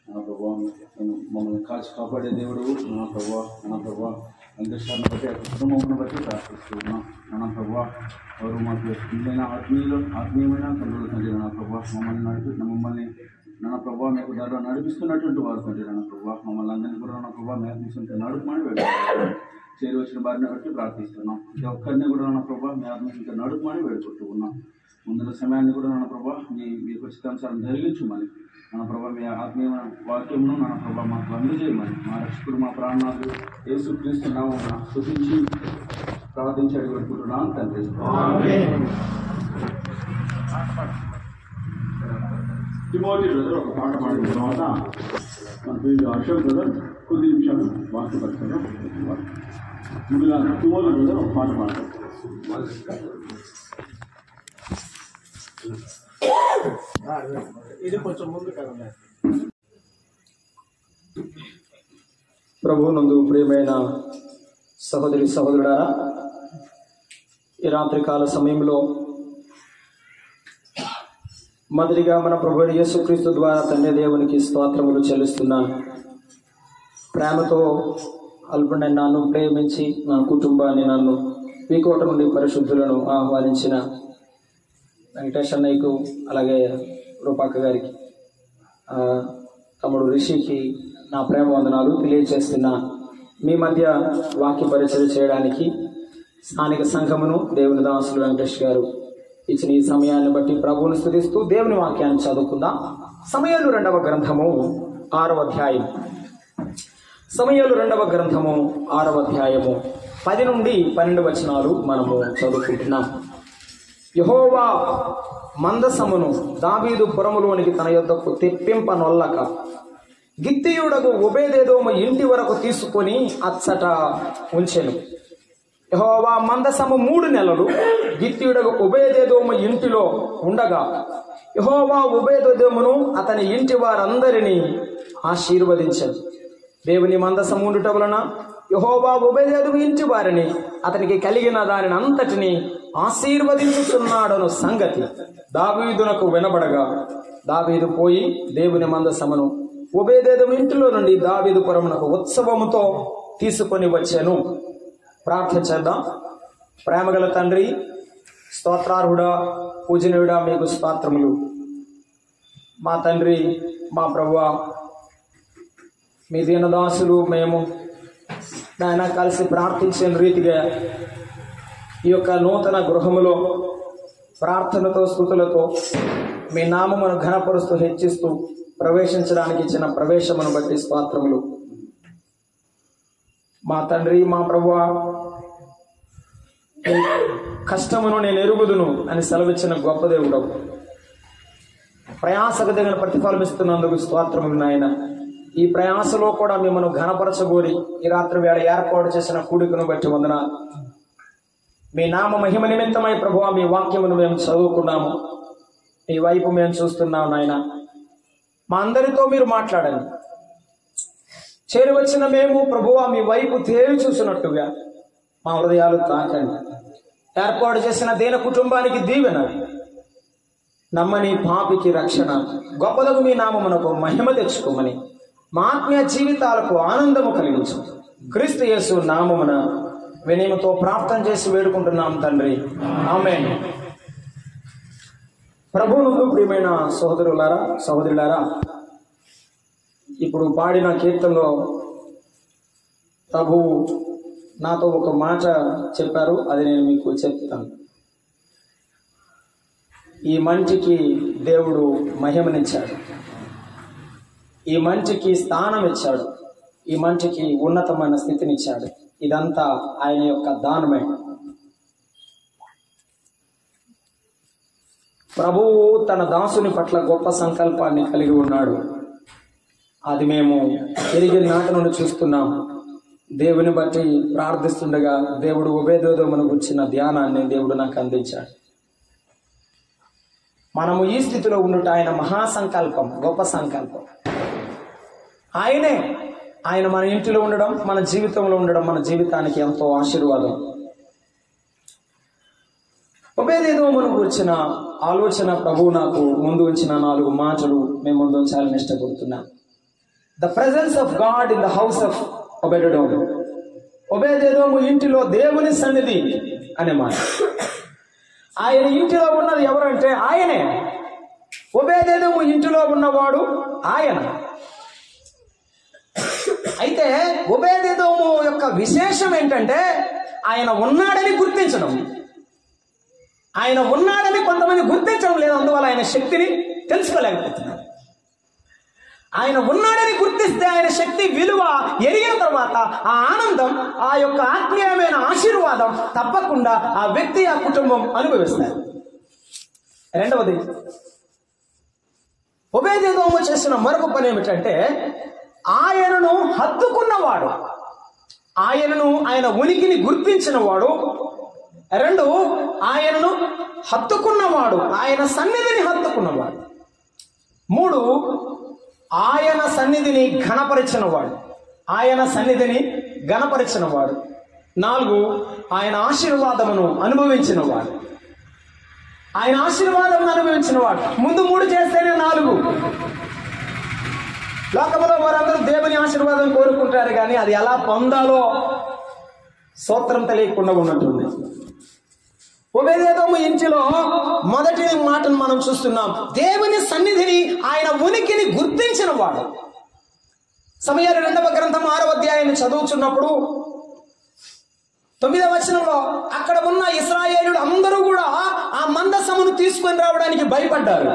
నా ప్రభావ మమ్మల్ని కాచి కాపాడే దేవుడు నా ప్రభావ వెంకటేశ్వరుని బట్టి కుటుంబం బట్టి ప్రార్థిస్తున్నాం. నా ప్రభావ వారు మాకు ఇంకైనా ఆత్మీయమైన తండ్రులు తండ్రి నా ప్రభావ మమ్మల్ని నా ప్రభావ మీకు దారిలో నడిపిస్తున్నటువంటి వారు తండ్రి నా ప్రభావ మమ్మల్ని అందరినీ కూడా నా ప్రభావ మేఘిస్తుంటే నడుపుమని వేడుకుంటున్నాం. చేరి వచ్చిన వారిని బట్టి ప్రార్థిస్తున్నాం. ఇది ఒక్కరిని కూడా నా ప్రభావ మేఘిస్తుంటే నడుపుమని వేడుకుంటూ ఉన్నాం. ముందున్న సమయాన్ని కూడా నా ప్రభావ మీకు ఉచితానుసారం జరిగించమని మన ప్రభావ మీ ఆత్మీయమైన వాక్యమును నా ప్రభావ మాకు అందజేయమని మా రక్షకుడు మా ప్రాణనాథుడు యేసుక్రీస్తు నామమున స్తుతించి ప్రార్థించి అడిగి పెట్టుకుంటున్నాను తండ్రి. తిమోతి బ్రదర్ ఒక పాట పాడిన తర్వాత మన పేరు అశోక్ బ్రదర్ కొద్ది నిమిషాలు వాక్య పరిచయం ముందుగా తిమోతి బ్రదర్ ఒక పాట పాడతారు. ఇది కొంచెం ముందు కదా. ప్రభు నందు ప్రియమైన సహోదరుడారా, ఈ రాత్రికాల సమయంలో మొదటిగా మన ప్రభు యేసుక్రీస్తు ద్వారా తండ్రి దేవునికి స్తోత్రములు చెల్లిస్తున్నాను. ప్రేమతో అల్పుడైన నన్ను ప్రేమించి నా కుటుంబాన్ని నన్ను వీకోట నుండి పరిశుద్ధులను ఆహ్వానించిన వెంకటేష్ అన్నయ్యకు, అలాగే రూపాక గారికి, తమ్ముడు రిషికి నా ప్రేమ వందనాలు తెలియజేస్తున్నా. మీ మధ్య వాక్య పరిచయం చేయడానికి స్థానిక సంఘమును దేవుని దాసులు వెంకటేష్ గారు ఇచ్చిన ఈ సమయాన్ని బట్టి ప్రభువును స్తుతిస్తూ దేవుని వాక్యాన్ని చదువుకుందాం. సమయాలు 2వ గ్రంథము 6వ అధ్యాయం. సమయాలు 2వ గ్రంథము 6వ అధ్యాయము 10 నుండి 12 వచనాలు మనము చదువుకుంటున్నాం. యెహోవా మందసమును దావీదు పురములోనికి తన యొద్దకు తెప్పింపనొల్లక గిత్తీయుడగు ఒబేదెదోము ఇంటి వరకు తీసుకొని అచ్చట ఉంచెను. యెహోవా మందసము 3 నెలలు గిత్తీయుడగు ఒబేదెదోము ఇంటిలో ఉండగా యెహోవా ఒబేదెదోమును అతని ఇంటి వారందరినీ ఆశీర్వదించెను. దేవుని మందసము ఉండుట వలన యెహోవా ఒబేదెదోము ఇంటి వారిని అతనికి కలిగిన దానిని అంతటిని ఆశీర్వదించుచున్నాడను సంగతి దావీదునకు వినబడగా దావీదు పోయి దేవుని మందసమును ఒబేదెదోము ఇంటిలో నుండి దావీదు పురమునకు ఉత్సవముతో తీసుకొని వచ్చాను. ప్రార్థన చేద్దాం. ప్రేమగల తండ్రి, స్తోత్రార్హుడా, పూజనీయుడా, మీకు స్తోత్రములు. మా తండ్రి, మా ప్రభువా, మీ దీనదాసులు మేము నాయన కలిసి ప్రార్థించిన రీతిగా ఈ యొక్క నూతన గృహములో ప్రార్థనతో స్తుతులతో మీ నామమును ఘనపరుస్తూ హెచ్చిస్తూ ప్రవేశించడానికి ఇచ్చిన ప్రవేశమును బట్టి స్తోత్రములు. మా తండ్రి, మా ప్రభువా, కష్టమును నేను ఎరుగుదును అని సెలవిచ్చిన గొప్ప దేవుడవు. ప్రయాసకు తగిన ప్రతిఫలం ఇస్తున్నందుకు స్తోత్రములు నాయన. ఈ ప్రయాసలో కూడా మిమ్మల్ని ఘనపరచగోరి ఈ రాత్రి వేళ ఏర్పాటు చేసిన కూడికను బట్టి వందనాలు. మీ నామ మహిమ నిమిత్తమై ప్రభువా మీ వాక్యమును మేము చదువుకున్నాము, మీ వైపు మేము చూస్తున్నాము నాయన. మా అందరితో మీరు మాట్లాడండి. చేరి వచ్చిన మేము ప్రభువా మీ వైపు తేరి చూసినట్టుగా మా హృదయాలు తాకండి. ఏర్పాటు చేసిన దేన కుటుంబానికి దీవెన, నమ్మని పాపికి రక్షణ, గొప్పదగు మీ నామమునకు మహిమ తెచ్చుకోమని మా ఆత్మీయ జీవితాలకు ఆనందము కలిగించు. క్రీస్తు యేసు నామమున వినయముతో ప్రార్థన చేసి వేడుకుంటున్నాం తండ్రి, ఆమేన్. ప్రభువునందు ప్రియమైన సహోదరులారా, సహోదరులారా, ఇప్పుడు పాడిన కీర్తనలో ప్రభువు నాతో ఒక మాట చెప్పారు, అది నేను మీకు చెప్తాను. ఈ మంచికి దేవుడు మహిమనిచ్చాడు, ఈ మంచికి స్థానం ఇచ్చాడు, ఈ మంచికి ఉన్నతమైన స్థితినిచ్చాడు. ఇదంతా ఆయన యొక్క దానమే. ప్రభువు తన దాసుని పట్ల గొప్ప సంకల్పాన్ని కలిగి ఉన్నాడు. అది మేము ఎరిగిన నాటి నుండి చూస్తున్నాం. దేవుని బట్టి ప్రార్థిస్తుండగా దేవుడు ఒబేదెదోమును గురించిన ధ్యానాన్ని దేవుడు నాకు అందించాడు. మనము ఈ స్థితిలో ఉండుట ఆయన మహాసంకల్పం, గొప్ప సంకల్పం. ఆయన మన ఇంటిలో ఉండడం, మన జీవితంలో ఉండడం మన జీవితానికి ఎంతో ఆశీర్వాదం. ఒబేదెదోమును గురించిన ఆలోచన ప్రభువు నాకు ముందు ఉంచిన 4 మాటలు మేము ముందు ఉంచాలని ఇష్టపడుతున్నాం. The presence of God in the house of Obededom. Obededom ఇంటిలో దేవుని సన్నిధి అనే మాట. ఆయన ఇంటిలో ఉన్నది ఎవరంటే ఆయనే. ఒబేదెదోము ఇంటిలో ఉన్నవాడు ఆయన. అయితే ఒబేదెదోము యొక్క విశేషం ఏంటంటే ఆయన ఉన్నాడని గుర్తించడం. ఆయన ఉన్నాడని కొంతమంది గుర్తించడం లేదు, అందువల్ల ఆయన శక్తిని తెలుసుకోలేకపోతున్నారు. ఆయన ఉన్నాడని గుర్తిస్తే ఆయన శక్తి విలువ ఎరిగిన తర్వాత ఆ ఆనందం, ఆ యొక్క ఆత్మీయమైన ఆశీర్వాదం తప్పకుండా ఆ వ్యక్తి, ఆ కుటుంబం అనుభవిస్తారు. రెండవది, ఒబేదెదోము చేసిన మరొక పని ఏమిటంటే ఆయనను హత్తుకున్నవాడు, ఆయన ఉనికిని గుర్తించిన వాడు. రెండు, ఆయనను హత్తుకున్నవాడు, ఆయన సన్నిధిని హత్తుకున్నవాడు. మూడు, ఆయన సన్నిధిని ఘనపరిచినవాడు, ఆయన సన్నిధిని ఘనపరిచినవాడు. నాలుగు, ఆయన ఆశీర్వాదమును అనుభవించినవాడు, ఆయన ఆశీర్వాదమును అనుభవించినవాడు. ముందు మూడు చేస్తేనే నాలుగు. లోకంలో వారందరూ దేవుని ఆశీర్వాదం కోరుకుంటారు, కానీ అది ఎలా పొందాలో సూత్రం తెలియకుండా ఉన్నట్టుంది. ఒబేదెదోము ఇంటిలో మొదటి మాటను మనం చూస్తున్నాం, దేవుని సన్నిధిని, ఆయన ఉనికిని గుర్తించిన వాడు. సమూయేలు 2వ గ్రంథం 6వ అధ్యాయాన్ని చదువుతున్నప్పుడు 9వ వచనంలో అక్కడ ఉన్న ఇశ్రాయేలుడు అందరూ కూడా ఆ మందసమును తీసుకొని రావడానికి భయపడ్డారు.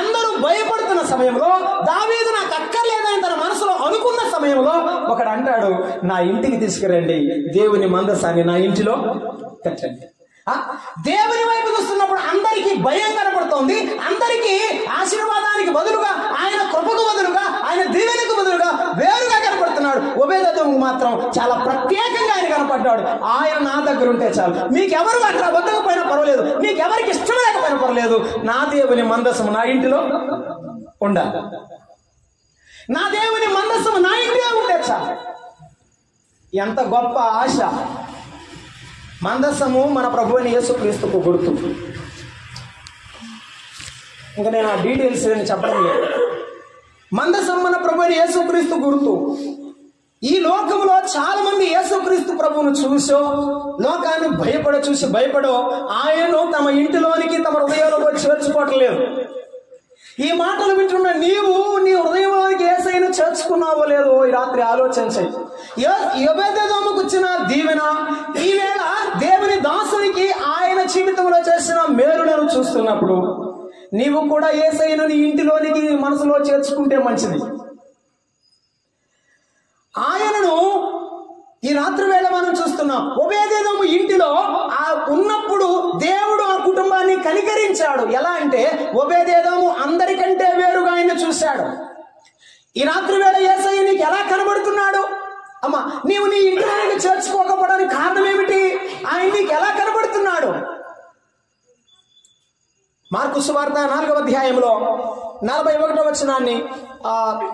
అందరూ భయపడుతున్న సమయంలో దావీదు నాకు అక్కర్లేదని తన మనసులో అనుకున్న సమయంలో ఒకడు అంటాడు, నా ఇంటికి తీసుకురండి, దేవుని మందసాన్ని నా ఇంటిలో కట్టండి. దేవుని వైపు చూస్తున్నప్పుడు అందరికీ భయం కనపడుతోంది. అందరికీ ఆశీర్వాదానికి బదులుగా, ఆయన కృపకు బదులుగా, ఆయన దీవెనకు బదులుగా వేరుగా కనపడుతున్నాడు. ఒబేదెదోము మాత్రం చాలా ప్రత్యేకంగా ఆయన కనపడ్డాడు. ఆయన నా దగ్గర ఉంటే చాలు, మీకెవరు అట్లా వద్దకపోయినా పర్వాలేదు, మీకెవరికి ఇష్టం లేకపోయినా పర్వాలేదు, నా దేవుని మందసము నా ఇంటిలో ఉండాలి, నా దేవుని మందసము నా ఇంటిలో ఉంటే చాలు. ఎంత గొప్ప ఆశ! మందసము మన ప్రభువైన యేసుక్రీస్తుకు గుర్తు. ఇంకా నేను ఆ డీటెయిల్స్ చెప్పడం లేదు. మందసం మన ప్రభువైన యేసుక్రీస్తు గుర్తు. ఈ లోకంలో చాలా మంది యేసుక్రీస్తు ప్రభువును చూసో, లోకాన్ని భయపడో ఆయనను తమ ఇంటిలోనికి, తమ హృదయంలోకి చేర్చుకోవటం లేదు. ఈ మాటలు వింటున్న నీవు నీ హృదయంలోనికి యేసయ్యను చేర్చుకున్నావో లేదో ఈ రాత్రి ఆలోచించాయి. ఒబేదెదోముకు వచ్చిన దీవెన, ఈవేళ దేవుని దాసునికి ఆయన జీవితంలో చేసిన మేలులను చూస్తున్నప్పుడు నీవు కూడా యేసయ్యను నీ ఇంటిలోనికి, మనసులో చేర్చుకుంటే మంచిది. ఆయనను ఈ రాత్రి వేళ మనం చూస్తున్నాం. ఒబేదెదోము ఇంటిలో ఉన్నప్పుడు దేవుడు ఆ కుటుంబాన్ని కనికరించాడు. ఎలా అంటే ఒబేదెదోము అందరికంటే వేరుగా ఆయన చూశాడు. ఈ రాత్రి వేళ యేసయ్య నీకు ఎలా కనబడుతున్నాడు? అమ్మా, నీవు నీ ఇంటిలోనికి చేర్చుకోకపోవడానికి కారణం ఏమిటి? ఆయన నీకు ఎలా కనబడుతున్నాడు? మార్కు సువార్త 4వ అధ్యాయంలో 41వ వచనాన్ని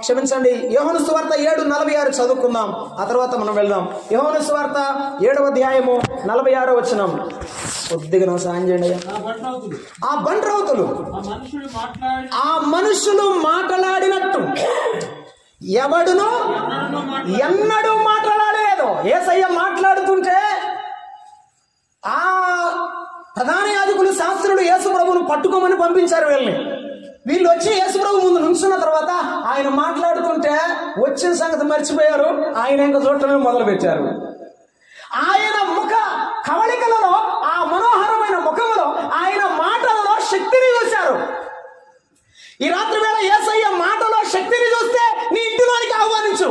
క్షమించండి, యోహాను సువార్త 7:46 చదువుకుందాం, ఆ తర్వాత మనం వెళ్దాం. యోహాను సువార్త 7వ అధ్యాయము 46వ వచనం. కొద్దిగా నా సాయం చేయండి. ఆ బంట్రౌతులు ఆ మనుషులు మాట్లాడినట్టు ఎవడునో ఎన్నడూ మాట్లాడలేదు. యేసయ్య మాట్లాడుతుంటే ఆ ప్రధాన యాజకులు, శాస్త్రులు యేసు ప్రభువును పట్టుకోమని పంపించారు. వీళ్ళు వచ్చి యేసు ప్రభు ముందు నుంచున్న తర్వాత ఆయన మాట్లాడుతుంటే వచ్చిన సంగతి మర్చిపోయారు. ఆయన ఇంకా చూడటమే మొదలు పెట్టారు. ఆయన ముఖ కవళికలలో, ఆ మనోహరమైన ముఖంలో, ఆయన మాటలలో శక్తిని చూశారు. ఈ రాత్రి వేళ యేసయ్య మాటలో శక్తిని చూస్తే నీ ఇంటిలోనికి ఆహ్వానించు.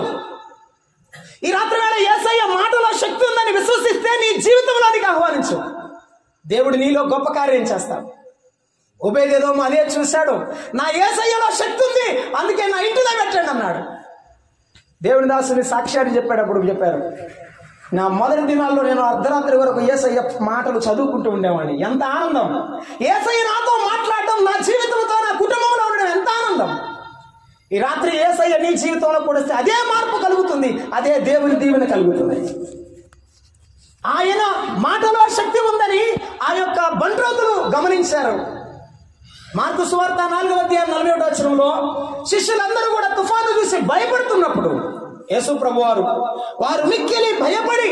ఈ రాత్రి వేళ యేసయ్య మాటలో శక్తి ఉందని విశ్వసిస్తే నీ జీవితంలోనికి ఆహ్వానించు. దేవుడు నీలో గొప్ప కార్యం చేస్తాడు. ఒబేదెదోము అదే చూశాడు. నా యేసయ్యలో శక్తి ఉంది, అందుకే నా ఇంటిలో పెట్టండి అన్నాడు. దేవుని దాసుని సాక్ష్యాన్ని చెప్పారు, నా మొదటి దినాల్లో నేను అర్ధరాత్రి వరకు యేసయ్య మాటలు చదువుకుంటూ ఉండేవాడిని. ఎంత ఆనందం! యేసయ్య నాతో మాట్లాడడం, నా జీవితంతో, నా కుటుంబంలో ఉండడం ఎంత ఆనందం! ఈ రాత్రి యేసయ్య నీ జీవితంలో కూడా అదే మార్పు కలుగుతుంది, అదే దేవుని దీవెన కలుగుతుంది. ఆయన మాటలో శక్తి ఉందని ఆ యొక్క బంట్రోతులు గమనించారు. మార్కు సువార్త 4వ అధ్యాయం 41వ వచనంలో శిష్యులందరూ కూడా తుఫాను చూసి చూసి భయపడుతున్నప్పుడు యేసు ప్రభు వారు మిక్కిలి భయపడి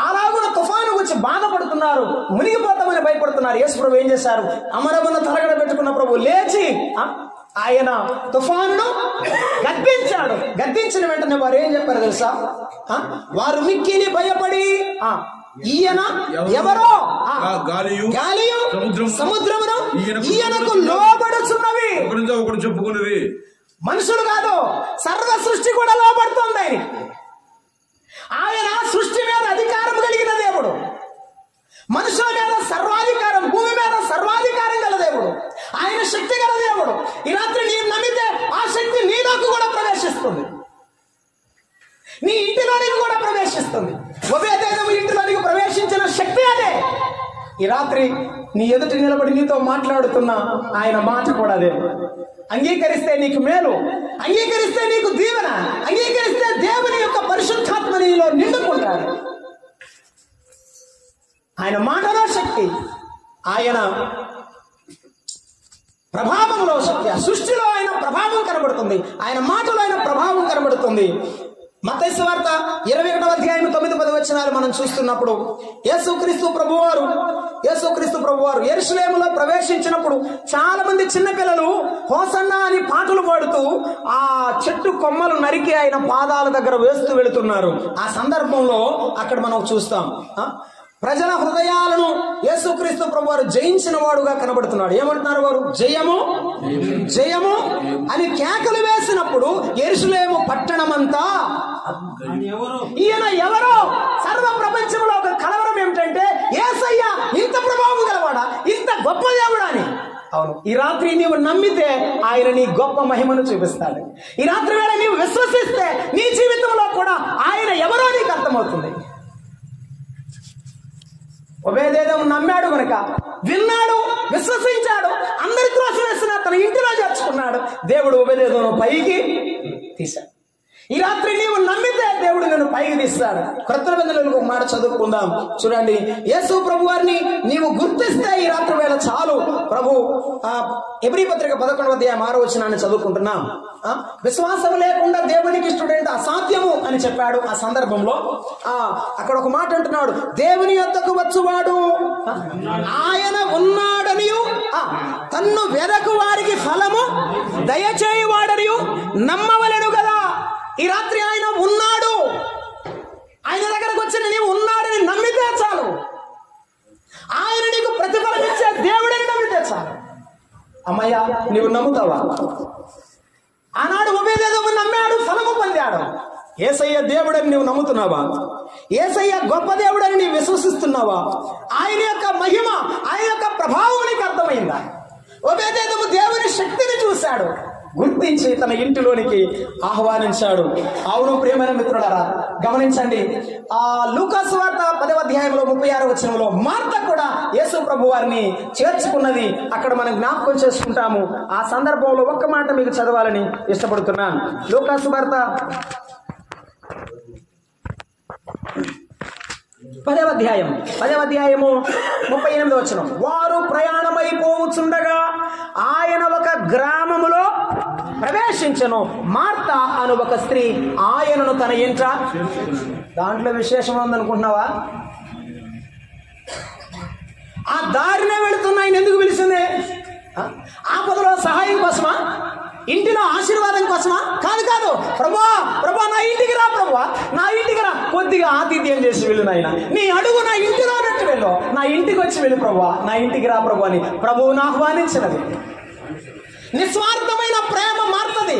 అలాగున తుఫాను వచ్చి బాధపడుతున్నారు, మునిగిపోతామని భయపడుతున్నారు. యేసు ప్రభు ఏం చేశారు? అమరమున తలగడ పెట్టుకున్న ప్రభు లేచి ఆయన తుఫానును గద్దించాడు. గద్దించిన వెంటనే వారు ఏం చెప్పారు తెలుసా? వారు మిక్కిలి భయపడి ఈయన ఎవరో గాలియు సముద్రమును ఈయనకు లోబడుచున్నవి. ఒకడు చెప్పుకున్నది మనుషులు కాదు, సర్వ సృష్టి కూడా లోబడుతోంది ఆయన. ఆయన సృష్టి మీద అధికారం కలిగిన దేవుడు, మనుషుల మీద సర్వాధికారం, భూమి మీద సర్వాధికారం గల దేవుడు, ఆయన శక్తి గల దేవుడు. ఈ రాత్రి నీ నమ్మితే ఆ శక్తి నీలోకి కూడా ప్రవేశిస్తుంది, నీ ఇంటిలోనికి కూడా ప్రవేశిస్తుంది. ఒబేదేదోము ఇంటిలోనికి ప్రవేశించిన శక్తి అదే. ఈ రాత్రి నీ ఎదుటి నిలబడి నీతో మాట్లాడుతున్న ఆయన మాట కూడా అదే. అంగీకరిస్తే నీకు మేలు, అంగీకరిస్తే నీకు దీవెన, అంగీకరిస్తే దేవుని యొక్క పరిశుద్ధాత్మ నీలో నిండుకుంటాడు. ఆయన మాటలో శక్తి, ఆయన ప్రభావంలో శక్తి, ఆ సృష్టిలో ఆయన ప్రభావం కనబడుతుంది, ఆయన మాటలో ఆయన ప్రభావం కనబడుతుంది. మత్తయి సువార్త 21వ అధ్యాయం 9-10 వచనాలు మనం చూస్తున్నప్పుడు యేసుక్రీస్తు ప్రభువారు యెరూషలేములో ప్రవేశించినప్పుడు చాలా మంది చిన్నపిల్లలు హోసన్నా అని పాటలు పాడుతూ ఆ చెట్టు కొమ్మలు నరికి ఆయన పాదాల దగ్గర వేస్తూ వెళుతున్నారు. ఆ సందర్భంలో అక్కడ మనం చూస్తాం ప్రజల హృదయాలను యేసుక్రీస్తు ప్రభువారు జయించిన వాడుగా కనబడుతున్నాడు. ఏమంటున్నారు వారు? జయము జయము అని కేకలు వేసినప్పుడు యెరూషలేము పట్టణమంతా ఈయన ఎవరో సర్వ ప్రపంచంలో ఒక కలవరం ఏమిటంటే యేసయ్య ఇంత ప్రభావం గలవాడా, ఇంత గొప్ప దేవుడా అని. అవును, ఈ రాత్రి నీవు నమ్మితే ఆయన నీ గొప్ప మహిమను చూపిస్తాడు. ఈ రాత్రి వేళ నీవు విశ్వసిస్తే నీ జీవితంలో కూడా ఆయన ఎవరో నీకు అర్థమవుతుంది. ఒబేదేదోము నమ్మాడు కనుక, విన్నాడు, విశ్వసించాడు, అందరి త్రోసి వేసిన తన ఇంటిలో చేర్చుకున్నాడు. దేవుడు ఒబేదేదోమును పైకి తీశాడు. ఈ రాత్రి నీవు నమ్మితే దేవుడు నిన్ను పైకి తీస్తాడు. క్రొత్త నిబంధనలకు ఒక మాట చదువుకుందాం. చూడండి, యేసు ప్రభు వారిని నీవు గుర్తిస్తే ఈ రాత్రి వేళ చాలు. ప్రభు హెబ్రీ పత్రిక 11వ అధ్యాయం 6వ వచనాన్ని చదువుకుంటున్నాం. విశ్వాసం లేకుండా దేవునికి ఇష్టడేంటి అసాధ్యము అని చెప్పాడు. ఆ సందర్భంలో అక్కడ ఒక మాట అంటున్నాడు, దేవుని యొద్దకు వచ్చువాడు ఆయన ఉన్నాడనియు తన్ను వెదకు వారికి ఫలము దయచేయువాడనియు నమ్మవలెను కదా. ఈ రాత్రి ఆయన ఉన్నాడు, ఆయన దగ్గరకు వచ్చి నీవు ఉన్నాడని నమ్మితే చాలు. ఆయన నీకు ప్రతిఫలం ఇచ్చే దేవుడని నమ్మితే చాలు. అమ్మయ్య, నీవు నమ్ముతావా? ఆనాడు ఒబేదేదోము నమ్మాడు, ఫలము పొందాడు. యేసయ్య దేవుడని నీవు నమ్ముతున్నావా? యేసయ్య గొప్ప దేవుడని నీవు విశ్వసిస్తున్నావా? ఆయన యొక్క మహిమ, ఆయన యొక్క ప్రభావం నీకు అర్థమైందా? ఒబేదేదోము దేవుని శక్తిని చూశాడు, గుర్తించి తన ఇంటిలోనికి ఆహ్వానించాడు. అవును ప్రియమైన మిత్రులారా, గమనించండి, లూకాసు వార్త 10వ అధ్యాయంలో 36వ వచనంలో మార్త కూడా యేసు ప్రభు వారిని చేర్చుకున్నది అక్కడ మనం జ్ఞాపకం చేసుకుంటాము. ఆ సందర్భంలో ఒక్క మాట మీకు చదవాలని ఇష్టపడుతున్నాను. లూకాసు వార్త 10వ అధ్యాయము 38వ వచనం. వారు ప్రయాణమైపోవచ్చుండగా ఆయన ఒక గ్రామములో ప్రవేశించెను. మార్త అను ఒక స్త్రీ ఆయనను తన ఇంట. దాంట్లో విశేషం ఉందనుకుంటున్నావా? ఆ దారినే వెళుతున్న ఆయన ఎందుకు పిలిచింది? ఆపదలో సహాయం కోసమా? ఇంటిలో ఆశీర్వాదం కోసమా? కాదు కాదు. ప్రభా నా ఇంటికి రా, ప్రభా నా ఇంటికి రా, కొద్దిగా ఆతిథ్యం చేసి వెళ్ళు నాయన, నీ అడుగు నా ఇంటిలో నెట్టు వెళ్ళు, నా ఇంటికి వచ్చి వెళ్ళు ప్రభా, నా ఇంటికి రా ప్రభు అని ప్రభువును ఆహ్వానించినది. నిస్వార్థమైన ప్రేమ మార్తది.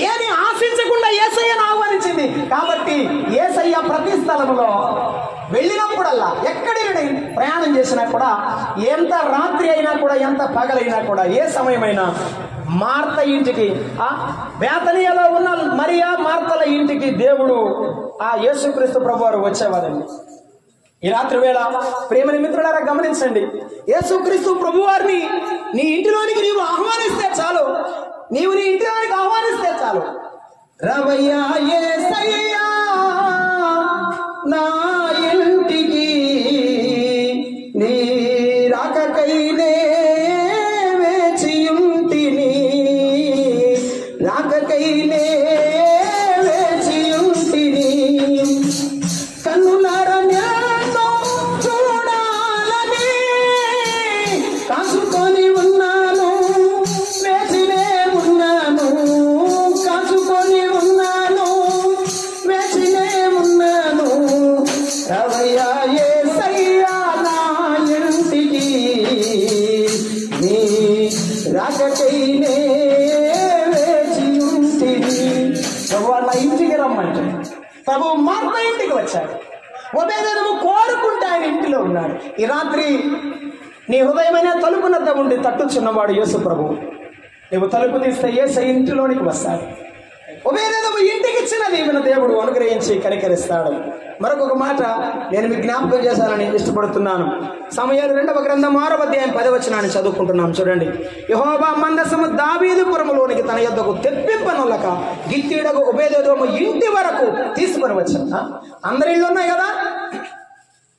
ఏమి ఆశించకుండా యేసయ్యను ఆహ్వానించింది. కాబట్టి యేసయ్య ప్రతి స్థలములో వెళ్ళినప్పుడల్లా, ఎక్కడి ప్రయాణం చేసినా కూడా, ఎంత రాత్రి అయినా కూడా, ఎంత పగలైనా కూడా, ఏ సమయమైనా మార్త ఇంటికి, బేతనియలో ఉన్న మరియా మార్తల ఇంటికి దేవుడు యేసుక్రీస్తు ప్రభువారు వచ్చేవారండి. ఈ రాత్రి వేళ ప్రేమని మిత్రులారా గమనించండి, యేసుక్రీస్తు ప్రభువారిని నీ ఇంటిలోనికి నీవు ఆహ్వానిస్తే చాలు. నీవు నీ ఇంటిలోనికి ఆహ్వానిస్తే చాలు. రవయ్యా యేసయ్యా నా ఇంటికి, నీ రాకకైనే వేచియుంటిని, రాకకైనే ప్రభు నా ఇంటికి రమ్మంటే ప్రభు మార్త ఇంటికి వచ్చాడు. ఒబేదెదోము కోరుకుంటే ఆయన ఇంటిలో ఉన్నాడు. ఈ రాత్రి నీ హృదయమైన తలుపునద్ద ఉండి తట్టుచున్నవాడు యేసు ప్రభు. నువ్వు తలుపు తీస్తే యేసయ్య ఇంటిలోనికి వస్తాడు. ఒబేదెదోము ఇంటికి ఇచ్చిన దీవెన దేవుడు అనుగ్రహించి కనికరిస్తాడు. మరొక మాట నేను మీకు జ్ఞాపకం చేశానని ఇష్టపడుతున్నాను. సమయాలు 2వ గ్రంథం 6వ అధ్యాయం 10వ వచనాన్ని చదువుకుంటున్నాం. చూడండి. యెహోవా మందసము దావీదుపురములోనికి తన యొద్దకు తెప్పింపనొల్లక గిత్తీయుడగు ఒబేదెదోము ఇంటి వరకు తీసుకొని వచ్చాను. అందరి ఇళ్ళు ఉన్నాయి కదా,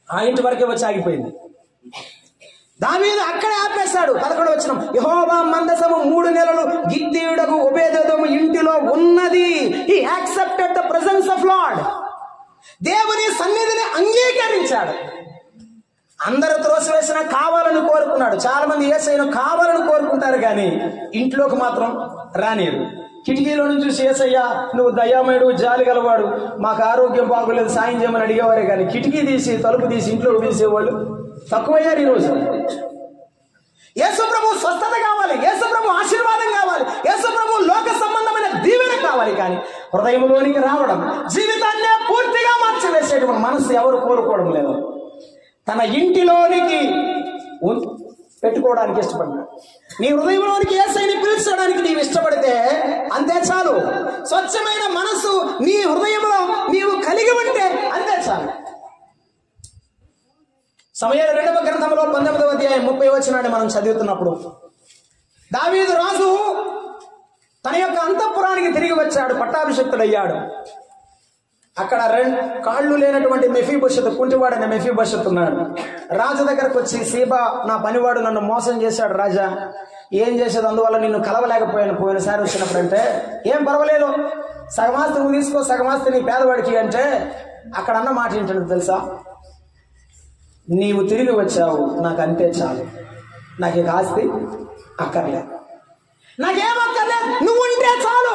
ఆ ఇంటి వరకే వచ్చి ఆగిపోయింది. దావీదు అక్కడే ఆపేశాడు. 11వ వచనం, యెహోవా మందసము 3 నెలలు గిత్తీయుడగు ఒబేదెదోము ఇంటిలో ఉన్నది. He accepted the presence of Lord. దేవుని సన్నిధిని అంగీకరించాడు. అందరూ త్రోసివేసిన కావాలని కోరుకున్నాడు. చాలా మంది యేసయ్యను కావాలని కోరుకుంటారు కానీ ఇంట్లోకి మాత్రం రానియరు. కిటికీలో నుంచి చూసి యేసయ్య నువ్వు దయామయుడు, జాలి గలవాడు, మాకు ఆరోగ్యం బాగోలేదు, సాయం చేయమని అడిగేవారే కానీ కిటికీ తీసి తలుపు తీసి ఇంట్లోకి తీసేవాళ్ళు తక్కువయ్యారు ఈరోజు. యేసు ప్రభు స్వస్థత కావాలి, యేసు ప్రభు ఆశీర్వాదం కావాలి, యేసు ప్రభు లోక సంబంధమైన దీవెన కావాలి, కానీ హృదయంలోనికి రావడం, జీవితాన్నే పూర్తిగా మార్చివేసేటువంటి మనసు ఎవరు కోరుకోవడం లేదు. తన ఇంటిలోనికి పెట్టుకోవడానికి ఇష్టపడ్డాడు. నీ హృదయంలోనికి యేసయ్యని పిలుచడానికి నీవు ఇష్టపడితే అంతే చాలు. స్వచ్ఛమైన మనసు నీ హృదయంలో నీవు కలిగి ఉంటే అంతే చాలు. సమయాలు 2వ గ్రంథంలో 19వ అధ్యాయం 30వ వచనాన్ని మనం చదువుతున్నప్పుడు దావీదు రాజు తన యొక్క అంతఃపురానికి తిరిగి వచ్చాడు, పట్టాభిషిక్తుడయ్యాడు. అక్కడ 2 కాళ్ళు లేనటువంటి మెఫీబోషెతు, కుంటివాడైన మెఫీబోషెతు ఉన్నాడు. రాజు దగ్గరకు వచ్చి, సీబా నా పనివాడు నన్ను మోసం చేశాడు రాజా, ఏం చేసేది, అందువల్ల నిన్ను కలవలేకపోయాను పోయినసారి వచ్చినప్పుడు. అంటే ఏం పర్వాలేదు, సగమాస్తి నువ్వు తీసుకో, సగమాస్తి నీ పేదవాడికి అంటే అక్కడ అన్న మాట ఏంటంటే తెలుసా, నీవు తిరిగి వచ్చావు, నాకు అంతే చాలు, నాకు ఇక ఆస్తి అక్కర్లేదు, నాకేమక్కర్లేదు, నువ్వు ఉంటే చాలు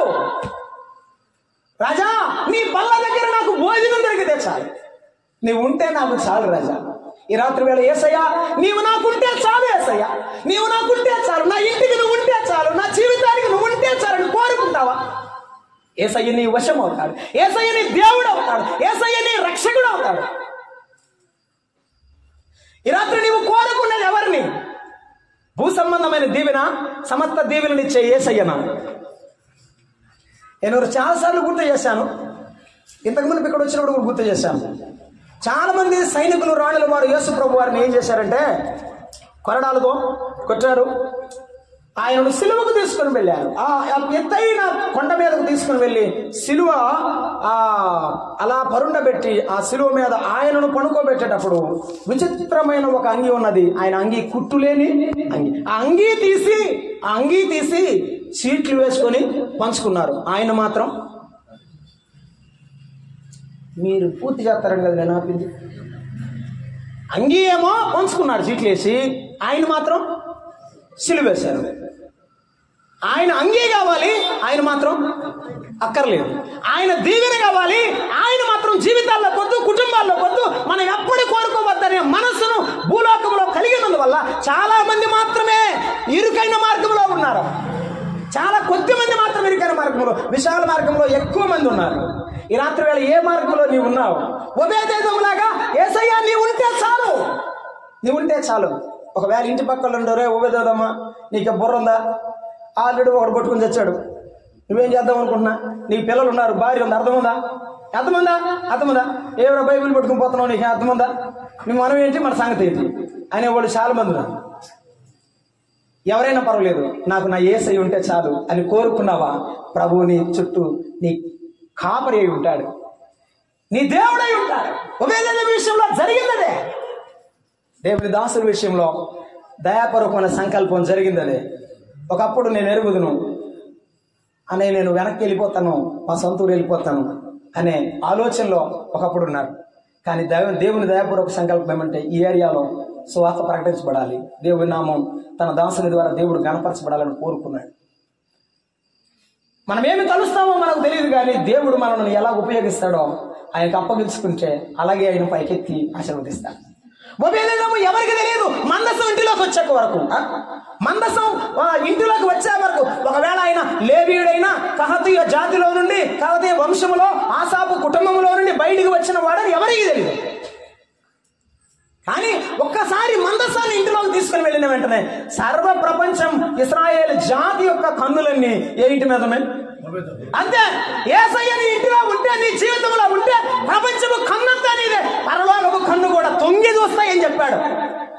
రాజా, నీ బల్ల దగ్గర నాకు భోజనం దొరికితే చాలు, నీవు ఉంటే నాకు చాలు రాజా. ఈ రాత్రి వేళ యేసయ్య నీవు నాకుంటే చాలు, యేసయ్య నీవు నాకుంటే చాలు, నా ఇంటికి నువ్వు ఉంటే చాలు, నా జీవితానికి నువ్వు ఉంటే చాలు అని కోరుకుంటావా? యేసయ్య నీ వశం అవుతాడు, యేసయ్య నీ దేవుడు అవుతాడు, యేసయ్య నీ రక్షకుడు అవుతాడు. ఈ రాత్రి నీవు కోరుకున్నది ఎవరిని? భూ సంబంధమైన దీవెన, సమస్త దీవెననిచ్చే యేసయ్యనా? నేను చాలాసార్లు గుర్తు చేశాను, ఇంతకుముందు ఇక్కడ వచ్చినప్పుడు కూడా గుర్తు చేశాను. చాలా మంది సైనికులు, రాణుల వారు యేసు ప్రభు వారిని ఏం చేశారంటే కొరడాలతో కొట్టారు, ఆయనను సిలువకు తీసుకుని వెళ్ళారు. ఆ ఎత్తైన కొండ మీదకు తీసుకుని వెళ్ళి సిలువ అలా పరుండబెట్టి ఆ సిలువ మీద ఆయనను పడుకోబెట్టేటప్పుడు విచిత్రమైన ఒక అంగి ఉన్నది. ఆయన అంగి కుట్టులేని అంగి. ఆ అంగీ తీసి సీట్లు వేసుకొని పంచుకున్నారు. ఆయన మాత్రం, మీరు పూర్తి చేస్తారని కదా నేను ఆపింది. అంగీ ఏమో పంచుకున్నారు సీట్లు వేసి, ఆయన మాత్రం సిలువేశారు. ఆయన అంగీ కావాలి, ఆయన మాత్రం అక్కర్లేదు. ఆయన దీవెన కావాలి, ఆయన మాత్రం జీవితాల్లో పొద్దు, కుటుంబాల్లో పొద్దు, మనం ఎప్పుడు కోరుకోవద్దనే మనస్సును భూలోకంలో కలిగినందువల్ల చాలా మంది మాత్రమే ఇరుకైన మార్గంలో ఉన్నారు. చాలా కొద్ది మంది మాత్రం ఇరుకైన మార్గంలో, విశాల మార్గంలో ఎక్కువ మంది ఉన్నారు. ఈ రాత్రి వేళ ఏ మార్గంలో నీవు ఉన్నావు? ఒబేదెదోములాగా యేసయ్య నీవు ఉంటే చాలు, నీవు ఉంటే చాలు. ఒకవేళ ఇంటి పక్కన ఉండరే, ఒబేదెదోమా నీకు బుర్ర ఉందా? ఆల్రెడీ ఒకడు కొట్టుకుని తెచ్చాడు, నువ్వేం చేద్దాం అనుకుంటున్నా? నీకు పిల్లలు ఉన్నారు, భార్య ఉంది, అర్థముందా? ఏమైనా బైబిల్ పట్టుకుని పోతున్నావు, నీకు అర్థముందా? నీ మనం ఏంటి, మన సంగతి ఏంటి అనేవాళ్ళు చాలా మంది ఉన్నారు. ఎవరైనా పర్వాలేదు, నాకు నా యేసయ్య ఉంటే చాలు అని కోరుకున్నావా? ప్రభువు నీ చుట్టూ నీ కాపరి అయి ఉంటాడు, నీ దేవుడై ఉంటాడు. ఒబేదెదోము విషయంలో జరిగిందదే, దేవుని దాసుల విషయంలో దయాపూర్వకమైన సంకల్పం జరిగిందదే. ఒకప్పుడు నేను ఎరుగుదును అనే, నేను వెనక్కి వెళ్ళిపోతాను, మా సొంత ఊరు వెళ్ళిపోతాను అనే ఆలోచనలో ఒకప్పుడు ఉన్నారు. కానీ దేవుని దయాపూర్వక సంకల్పం ఏమంటే ఈ ఏరియాలో సువార్త ప్రకటించబడాలి, దేవుని నామం తన దాసుని ద్వారా దేవుడు గణపరచబడాలని కోరుకున్నాడు. మనం ఏమి కలుస్తామో మనకు తెలియదు, కానీ దేవుడు మనల్ని ఎలా ఉపయోగిస్తాడో ఆయనకు అప్పగించుకుంటే అలాగే ఆయన పైకెత్తి ఆశీర్వదిస్తాడు. ఒబేదెదోము ఎవరికి తెలియదు మందసం ఇంటిలోకి వచ్చే వరకు. మందసం ఇంటిలోకి వచ్చే వరకు ఒకవేళ ఆయన లేవీయుడైనా కహాతీయ జాతిలో నుండి కహాతీయ వంశములో ఆసాపు కుటుంబంలో నుండి బయటికి వచ్చిన వాడని ఎవరికి తెలియదు. కానీ ఒక్కసారి మందసాన్ని ఇంటిలోకి తీసుకుని వెళ్ళిన వెంటనే సర్వ ప్రపంచం ఇశ్రాయేల్ జాతి యొక్క కన్నులన్నీ ఏ ఇంటి మీద ఉన్నాయి? అంతే. యేసయ్య నీ ఇంటిలో ఉంటే, నీ జీవితంలో ఉంటే ప్రపంచము కన్నంతా నీదే, పరలోకము కన్ను కూడా తొంగి చూస్తాయని చెప్పాడు.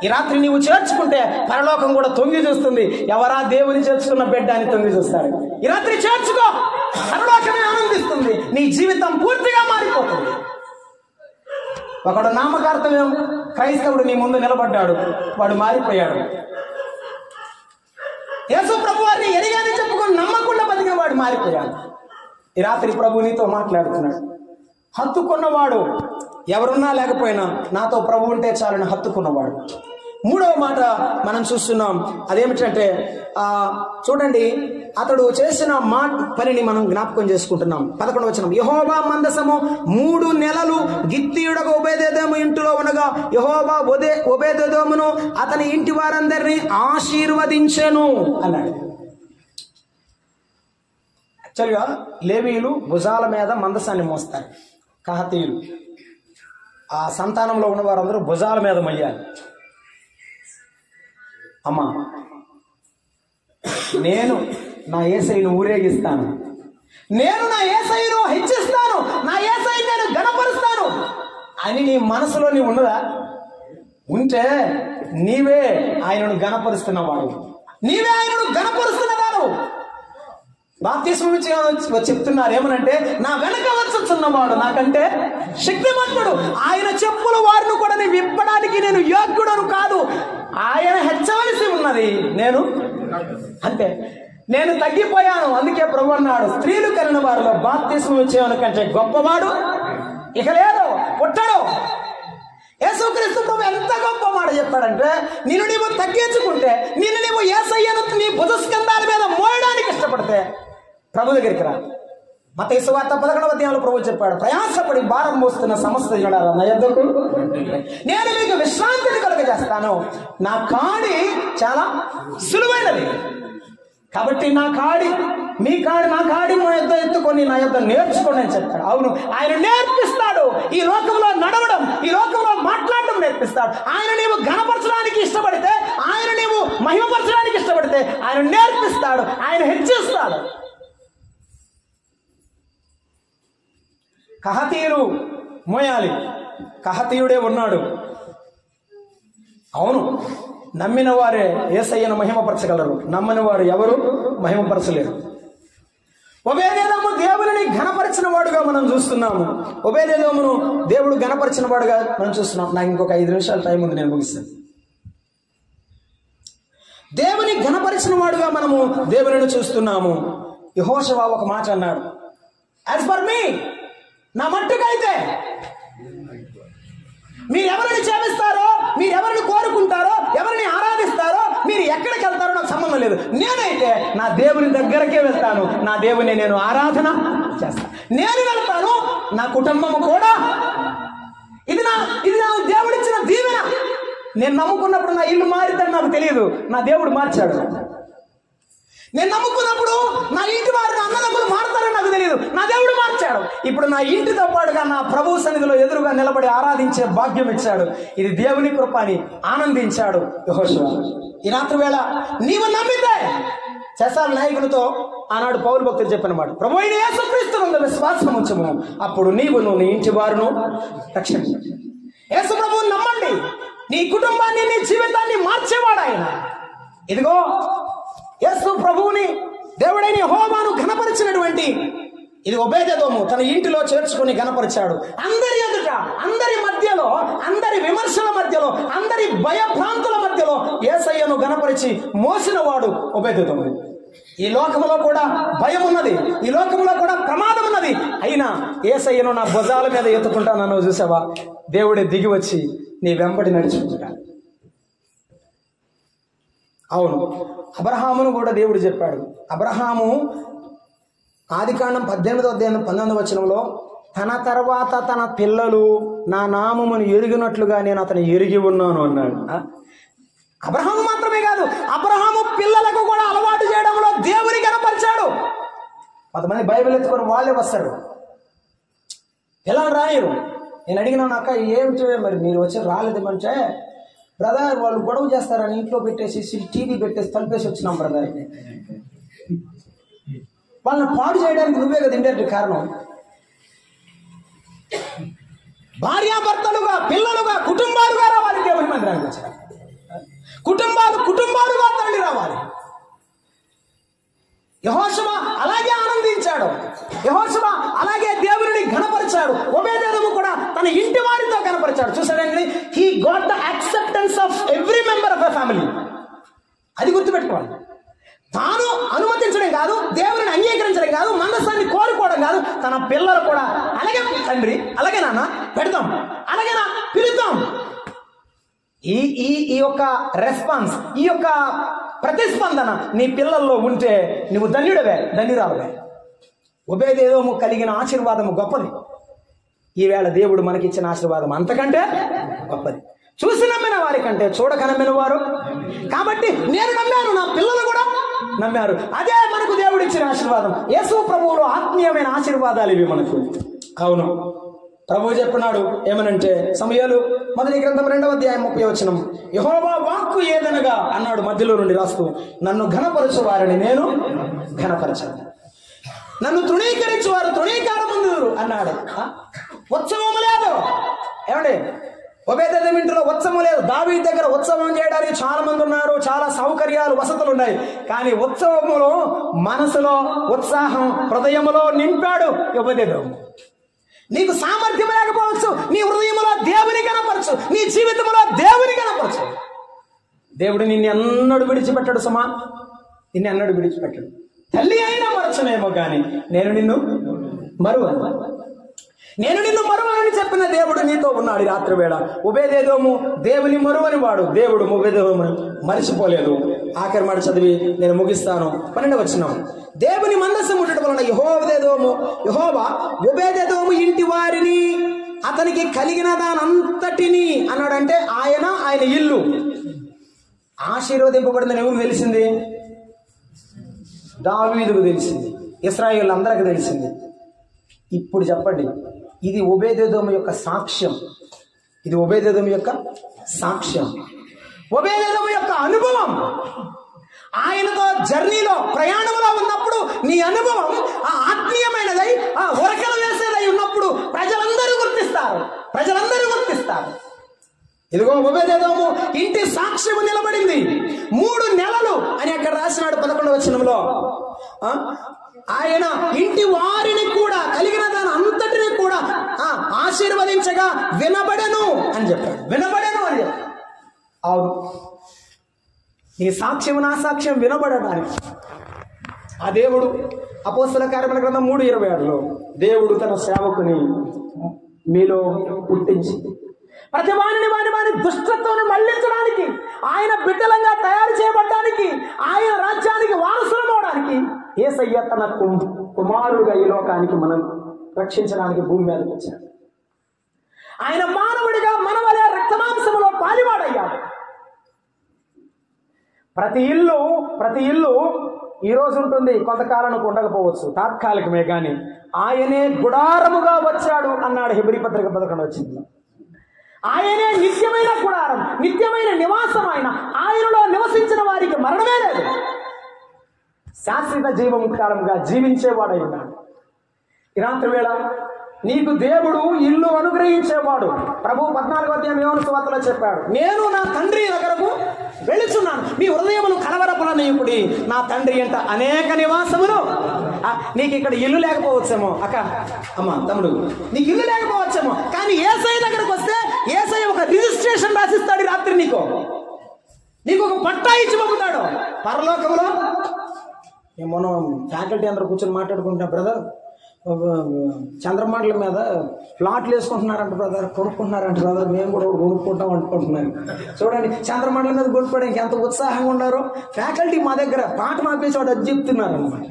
ఈ రాత్రి నీవు చేర్చుకుంటే పరలోకం కూడా తొంగి చూస్తుంది. ఎవరా దేవుని చేర్చుకున్న బిడ్డ అని తొంగి చూస్తాడు. ఈ రాత్రి చేర్చుకో, పరలోకమే ఆనందిస్తుంది, నీ జీవితం పూర్తిగా మారిపోతుంది. ఒకడు నామకార్థం క్రైస్తవుడు నీ ముందు నిలబడ్డాడు, వాడు మారిపోయాడు. యేసు ప్రభు వారిని ఎరిగానే చెప్పుకొని నమ్మకుండా బతికిన వాడు మారిపోయాడు. ఈ రాత్రి ప్రభు నీతో మాట్లాడుతున్నాడు. హత్తుకున్నవాడు ఎవరున్నా లేకపోయినా నాతో ప్రభు ఉంటే చాలని హత్తుకున్నవాడు. మూడవ మాట మనం చూస్తున్నాం. అదేమిటంటే చూడండి, అతడు చేసిన పనిని మనం జ్ఞాపకం చేసుకుంటున్నాం. 11వ వచనం, యెహోవా మందసము 3 నెలలు గిత్తీయుడకు ఒబేదెదోము ఇంటిలో ఉండగా యెహోవా ఒబేదెదోమును అతని ఇంటి వారందరినీ ఆశీర్వదించెను అన్నాడు. యాక్చువల్గా లేవీయులు భుజాల మీద మందసాన్ని మోస్తారు. కహాతీయులు ఆ సంతానంలో ఉన్న వారందరూ భుజాల మీద మొయ్యాలి. అమ్మా, నేను నా యేసయ్యను ఊరేగిస్తాను, నేను నా యేసయ్యను హెచ్చిస్తాను, నా యేసయ్యను నేను గణపరుస్తాను అని నీ మనసులో నీవు ఉన్నదా? ఉంటే నీవే ఆయనను గణపరుస్తున్నవాడు, నీవే ఆయనను గణపరుస్తున్నవాడు. బాప్తిస్మం చెప్తున్నారు ఏమనంటే, నా వెనక వచ్చుచున్నవాడు నాకంటే శక్తిమంతుడు, ఆయన చెప్పుల వారిని కూడా నేను విప్పడానికి నేను యోగ్యుడను కాదు, ఆయన హెచ్చవలసి ఉన్నది, నేను అంతే, నేను తగ్గిపోయాను. అందుకే ప్రభు అన్నాడు, స్త్రీలు కలిగిన వారిలో బాప్తిస్మం ఇచ్చేవాని కంటే గొప్పవాడు ఇక లేదు, పుట్టడు. యేసుక్రీస్తు ప్రభు ఎంత గొప్ప మాట చెప్పాడంటే, నిన్ను నీవు తగ్గించుకుంటే, నిన్ను నీవు యేసయ్యను నీ భుజస్కంధాల మీద మోయడానికి ఇష్టపడితే ప్రభు దగ్గరికి రా. మత్తయి సువార్త 11వ అధ్యాయంలో ప్రభు చెప్పాడు, ప్రయాసపడి భారం మోస్తున్న సమస్త జనులారా నా యొద్దకు నేను మీకు విశ్రాంతిని కలుగజేస్తాను, నా కాడి చాలా సులువైనది. కాబట్టి నా కాడి నా కాడి మా యొద్ద ఎత్తుకొని నా యొద్ద నేర్చుకోండి అని చెప్తాడు. అవును, ఆయన నేర్పిస్తాడు. ఈ లోకంలో నడవడం, ఈ లోకంలో మాట్లాడడం నేర్పిస్తాడు. ఆయన నీవు ఘనపరచడానికి ఇష్టపడితే, ఆయన నీవు మహిమపరచడానికి ఇష్టపడితే ఆయన నేర్పిస్తాడు, ఆయన హెచ్చిస్తాడు. కహాతీయులు మోయాలి, కహాతీయుడే ఉన్నాడు. అవును, నమ్మిన వారే యేసయ్యను మహిమపరచగలరు, నమ్మని వారు ఎవరు మహిమపరచలేరు. ఒబేదెదోము దేవుని ఘనపరిచిన వాడుగా మనం చూస్తున్నాము. ఒబేదెదోమును దేవుడు ఘనపరిచిన వాడుగా మనం చూస్తున్నాం. నాకు ఇంకొక 5 నిమిషాలు టైం ఉంది, నేను ముగిస్తాను. దేవుని ఘనపరిచిన వాడుగా మనము దేవుని చూస్తున్నాము. యెహోషువ ఒక మాట అన్నాడు, యాజ్ ఫర్ మీ, నా మట్టుకైతే మీరు ఎవరిని సేవిస్తారో, మీరు ఎవరిని కోరుకుంటారో, ఎవరిని ఆరాధిస్తారో, మీరు ఎక్కడికి వెళ్తారో నాకు సంబంధం లేదు. నేనైతే నా దేవుని దగ్గరకే వెళ్తాను, నా దేవుని నేను ఆరాధన చేస్తాను, నేను వెళ్తాను, నా కుటుంబము కూడా. ఇది నా దేవుడిచ్చిన దీవెన. నేను నమ్ముకున్నప్పుడు నా ఇల్లు మారిద్దని నాకు తెలియదు, నా దేవుడు మార్చాడు. నేను నమ్ముకున్నప్పుడు నా ఇంటి వారు, నా అన్నదమ్ములు మారుతారని నాకు తెలియదు, నా దేవుడు మార్చాడు. ఇప్పుడు నా ఇంటితో పాటుగా నా ప్రభు సన్నిధిలో ఎదురుగా నిలబడి ఆరాధించే భాగ్యం ఇచ్చాడు. ఇది దేవుని కృప అని ఆనందించాడు యెహోషువ. ఈ రాత్రి వేళ నీవు నమ్మితే, చెసాల నాయకులతో ఆనాడు పౌలు భక్తులు చెప్పిన మాట, ప్రభు అయిన యేసుక్రీస్తునందు విశ్వాసం ఉంచుము, అప్పుడు నీవును నీ ఇంటి వారును రక్షించు. యేసు ప్రభువుని నమ్మండి, నీ కుటుంబాన్ని, నీ జీవితాన్ని మార్చేవాడు ఆయన. ఇదిగో యేసు ప్రభువుని దేవుడైన యెహోవాను ఘనపరిచినటువంటి ఇది ఒబేదెదోము తన ఇంటిలో చేర్చుకుని ఘనపరిచాడు. అందరి ఎదుట, అందరి మధ్యలో, అందరి విమర్శల మధ్యలో, అందరి భయభ్రాంతుల మధ్యలో యేసయ్యను ఘనపరిచి మోసిన వాడు ఒబేదెదోము. ఈ లోకంలో కూడా భయం ఉన్నది, ఈ లోకంలో కూడా ప్రమాదం ఉన్నది, అయినా యేసయ్యను నా భుజాల మీద ఎత్తుకుంటానన్నావు చూసావా, దేవుడే దిగి వచ్చి నీ వెంబడి నడుచుకుంటాడు. అవును, అబ్రహామును కూడా దేవుడు చెప్పాడు. అబ్రహాము ఆదికాండం 18వ అధ్యాయం 19వ వచనంలో తన తర్వాత తన పిల్లలు నా నామమును ఎరిగినట్లుగా నేను అతను ఎరిగి ఉన్నాను అన్నాడు. అబ్రహాము మాత్రమే కాదు, అబ్రహాము పిల్లలకు కూడా అలవాటు చేయడంలో దేవుని కనపరిచాడు. కొంతమంది బైబిల్ ఎత్తుకొని వాళ్ళే వస్తారు, పిల్లలు రాయరు. నేను అడిగినాను, అక్క ఏమిటి మరి మీరు వచ్చి రాలేదేమంటే, బ్రదర్ వాళ్ళు గొడవ చేస్తారని ఇంట్లో పెట్టేసి టీవీ పెట్టేసి తలిపేసి వచ్చినాం బ్రదర్. వాళ్ళని పాడు చేయడానికి నువ్వే కదా ఇండైరెక్ట్ కారణం. భార్యాభర్తలుగా, పిల్లలుగా, కుటుంబాలుగా రావాలి దేవుని మందిరానికి వచ్చారు. కుటుంబాలుగా తరలి రావాలి. యెహోషువ అలాగే ఆనందించాడు, యెహోషువ అలాగే దేవుని ఘనపరిచాడు. ఒబేదెదోము కూడా తన ఇంటి వారితో కనపరిచాడు. చూసాడండి, he got the acceptance of every member of a family. అది గుర్తుపెట్టుకోవాలి. తాను అనుమతించడం కాదు, దేవుని అంగీకరించడం కాదు, మనసాన్ని కోరుకోవడం కాదు, తన పిల్లలు కూడా అలాగే తండ్రి, అలాగే నాన్న పెడతాం, అలాగే నా పిలుద్దాం. ఈ యొక్క రెస్పాన్స్, ఈ యొక్క ప్రతిస్పందన నీ పిల్లల్లో ఉంటే నువ్వు ధన్యురాలువే. ఒబేదెదోము కలిగిన ఆశీర్వాదము గొప్పది. ఈవేళ దేవుడు మనకిచ్చిన ఆశీర్వాదం అంతకంటే గొప్పది. చూసి నమ్మిన వారి కంటే చూడక నమ్మిన వారు. కాబట్టి నేను నమ్మాను, నా పిల్లలు కూడా నమ్మారు. అదే మనకు దేవుడు ఇచ్చిన ఆశీర్వాదం. యేసు ప్రభువులో ఆత్మీయమైన ఆశీర్వాదాలు ఇవి మనకు. అవును, ప్రభువు చెప్పినాడు ఏమనంటే, సమూయేలు మొదటి గ్రంథం 2వ అధ్యాయం 30వ వచనం, యెహోవా వాక్కు ఏదనగా అన్నాడు మధ్యలో నుండి రాస్తూ, నన్ను ఘనపరచు వారిని నేను ఘనపరచాను, నన్ను తృణీకరించు వారు తృణీకారముందురు అన్నాడు. ఉత్సవము లేదు. ఏమండి, ఒబేదెదోము ఇంట్లో ఉత్సవం లేదు. దావీదు దగ్గర ఉత్సవం చేయడానికి చాలా మంది ఉన్నారు, చాలా సౌకర్యాలు, వసతులు ఉన్నాయి. కానీ ఉత్సవములో మనసులో ఉత్సాహం హృదయములో నింపాడు ఒబేదెదోము. నీకు సామర్థ్యం లేకపోవచ్చు, నీ హృదయంలో దేవుని కనపరచు, నీ జీవితంలో దేవుని కనపరచు. దేవుడు నిన్ను ఎన్నడూ విడిచిపెట్టాడు సుమా, నిన్ను ఎన్నడూ విడిచిపెట్టాడు. తల్లి అయినా మరచనేమో కానీ నేను నిన్ను మరువనని చెప్పిన దేవుడు నీతో ఉన్నాడు ఈ రాత్రి వేళ. ఒబేదెదోము దేవుని మరువని వాడు. దేవుడు ఒబేదెదోమును మరిచిపోలేదు. ఆఖరి మాట చదివి నేను ముగిస్తాను. 12వ వచనం, దేవుని మందసం ఉండటం వలన యెహోవా ఒబేదెదోము ఇంటి వారిని అతనికి కలిగిన దానంతటిని అన్నాడంటే ఆయన ఇల్లు ఆశీర్వదింపబడిందని ఎవరికి తెలిసింది? దావీదుకు తెలిసింది, ఇశ్రాయేలు అందరికి తెలిసింది. ఇప్పుడు చెప్పండి, ఇది ఒబేదెదోము యొక్క సాక్ష్యం. ఇది ఒబేదెదోము యొక్క సాక్ష్యం, ఒబేదెదోము యొక్క అనుభవం. ఆయనతో జర్నీలో ప్రయాణంలో ఉన్నప్పుడు నీ అనుభవం ఆ ఆత్మీయమైనదై, ఆ ఉరకలు వేసేదై ఉన్నప్పుడు ప్రజలందరూ గుర్తిస్తారు. ఇదిగో ఒబేదెదోము ఇంటి సాక్ష్యము నిలబడింది 3 నెలలు అని అక్కడ రాసినాడు 11వ వచనంలో. ఆయన ఇంటి వారిని కూడా కలిగిన దాని అంతటిని కూడా ఆశీర్వదించగా వినబడెను అని చెప్పాడు. అవును, నీ సాక్ష్యం నా సాక్ష్యం వినబడడానికి ఆ దేవుడు అపోస్తల కార్యముల గ్రంథం 3:26లో దేవుడు తన సేవకుని మీలో పుట్టించి ప్రతి వాని దుష్టత్వాన్ని మళ్లించడానికి, ఆయన బిడ్డలంగా తయారు చేయబడడానికి, ఆయన రాజ్యానికి వారసులం అవడానికి యేసయ్య తన కుమారుడుగా ఈ లోకానికి మనం రక్షించడానికి భూమి మీదకి వచ్చాడు. ఆయన మానవుడిగా మన వలె రక్తమాంసములో పాలివాడయ్యాడు. ప్రతి ఇల్లు ఈ రోజు ఉంటుంది, కొంతకాలానికి ఉండకపోవచ్చు, తాత్కాలికమే. కానీ ఆయనే గుడారముగా వచ్చాడు అన్నాడు హెబ్రీ పత్రిక 11వ వచనంలో. ఆయనే నిత్యమైన గుడారం, నిత్యమైన నివాసం. ఆయనలో నివసించిన వారికి మరణమే లేదు, శాశ్వత జీవముక్తాలంగా జీవించేవాడై ఉన్నాడు. ఈ రాత్రి వేళ నీకు దేవుడు ఇల్లు అనుగ్రహించేవాడు. ప్రభు 14వ అధ్యాయం యోహాను సువార్తలో చెప్పాడు, నేను నా తండ్రి దగ్గరకు వెళుచున్నాను, మీ హృదయమును కలవరపడనీయుడి, నా తండ్రి అంట అనేక నివాసములు. నీకు ఇక్కడ ఇల్లు లేకపోవచ్చేమో అక్క, అమ్మ, తమ్ముడు, నీకు ఇల్లు లేకపోవచ్చేమో, కానీ యేసయ్య దగ్గరకు వస్తే యేసయ్య ఒక రిజిస్ట్రేషన్ రాసిస్తాడు. ఈ రాత్రి నీకు ఒక పట్టా ఇచ్చి పంపుతాడు పరలోకములో. మనం ఫ్యాకల్టీ అందరూ కూర్చొని మాట్లాడుకుంటున్నా, బ్రదర్ చంద్రమండలం మీద ప్లాట్లు వేసుకుంటున్నారంట బ్రదర్, కొనుక్కుంటున్నారంట బ్రదర్, మేము కూడా కొనుక్కుంటాం అనుకుంటున్నారు. చూడండి, చంద్రమండలం మీద కొనుక్కోవడానికి ఎంత ఉత్సాహంగా ఉన్నారో. ఫ్యాకల్టీ మా దగ్గర పాట మాపేసి వాడు అది చెప్తున్నారు అనమాట.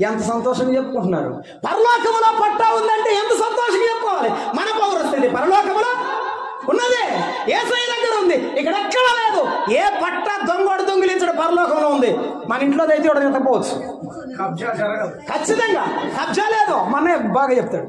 ఎంత సంతోషంగా చెప్పుకుంటున్నారు. పరలోకములో పట్టా ఉందంటే ఎంత సంతోషంగా చెప్పుకోవాలి. మన పౌరస్థితి పరలోకములో ఉన్నదే, యేసయ్య దగ్గర ఉంది, ఇక్కడ ఎక్కడా లేదు. ఏ పట్ట దొంగోడు దొంగిలించడం పరలోకంలో ఉంది. మన ఇంట్లో అయితే కూడా నింతపోవచ్చు, ఖచ్చితంగా కబ్జా లేదు. మొన్నే బాగా చెప్తాడు,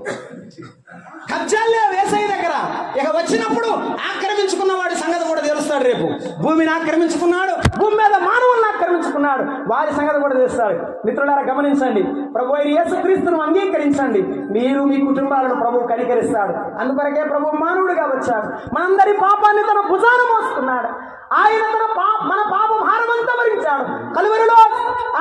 కబ్జాలు లేవు యేసయ్య దగ్గర. ఇక వచ్చినప్పుడు ఆక్రమించుకున్న వాడి సంగతి కూడా తెలుస్తాడు. రేపు భూమిని ఆక్రమించుకున్నాడు, భూమి మీద మానవులను ఆక్రమించుకున్నాడు, వారి సంగతి కూడా తెలుస్తాడు. మిత్రులారా గమనించండి, ప్రభు అయిన యేసుక్రీస్తును అంగీకరించండి, మీరు మీ కుటుంబాలను ప్రభు కనికరిస్తాడు. అందుకొరకే ప్రభు మానవుడిగా వచ్చాడు, మనందరి పాపాన్ని తన భుజాన మోస్తున్నాడు. ఆయన మన పాప భారమంతా భరించాడు. కలువరిలో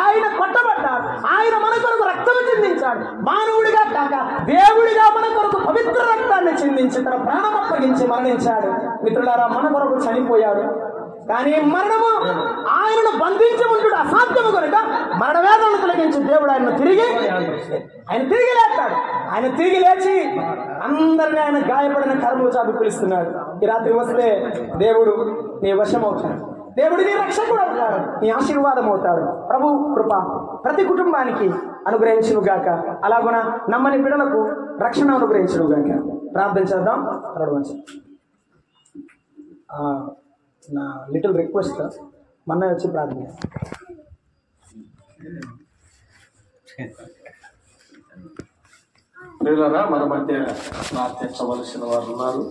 ఆయన కొట్టబడ్డాడు, ఆయన మన కొరకు రక్తము చిందించాడు. మానవుడిగా కాక దేవుడిగా మన కొరకు పవిత్ర రక్తాన్ని చిందించి తన ప్రాణం అప్పగించి మరణించాడు. మిత్రులారా, మన కొరకు చనిపోయాడు. కానీ మరణము ఆయనను బంధించి ఉంటుడు అసాధ్యము కనుక మరణ వేదనను తొలగించి దేవుడు ఆయన తిరిగి లేస్తాడు. ఆయన తిరిగి లేచి అందరినీ ఆయన గాయపడిన కర్మలు చాపి పిలుస్తున్నాడు. ఈ రాత్రి వస్తే దేవుడు నీ వశం అవుతాడు, దేవుడు నీ రక్షకుడు అవుతాడు, నీ ఆశీర్వాదం అవుతాడు. ప్రభు కృప ప్రతి కుటుంబానికి అనుగ్రహించునుగాక. అలాగున నమ్మని బిడ్డలకు రక్షణ అనుగ్రహించునుగాక. ప్రార్థన చేద్దాం. నా లిటిల్ రిక్వెస్ట్, మొన్న వచ్చి ప్రార్థన మన మధ్య ప్రార్థించవలసిన వారు ఉన్నారు.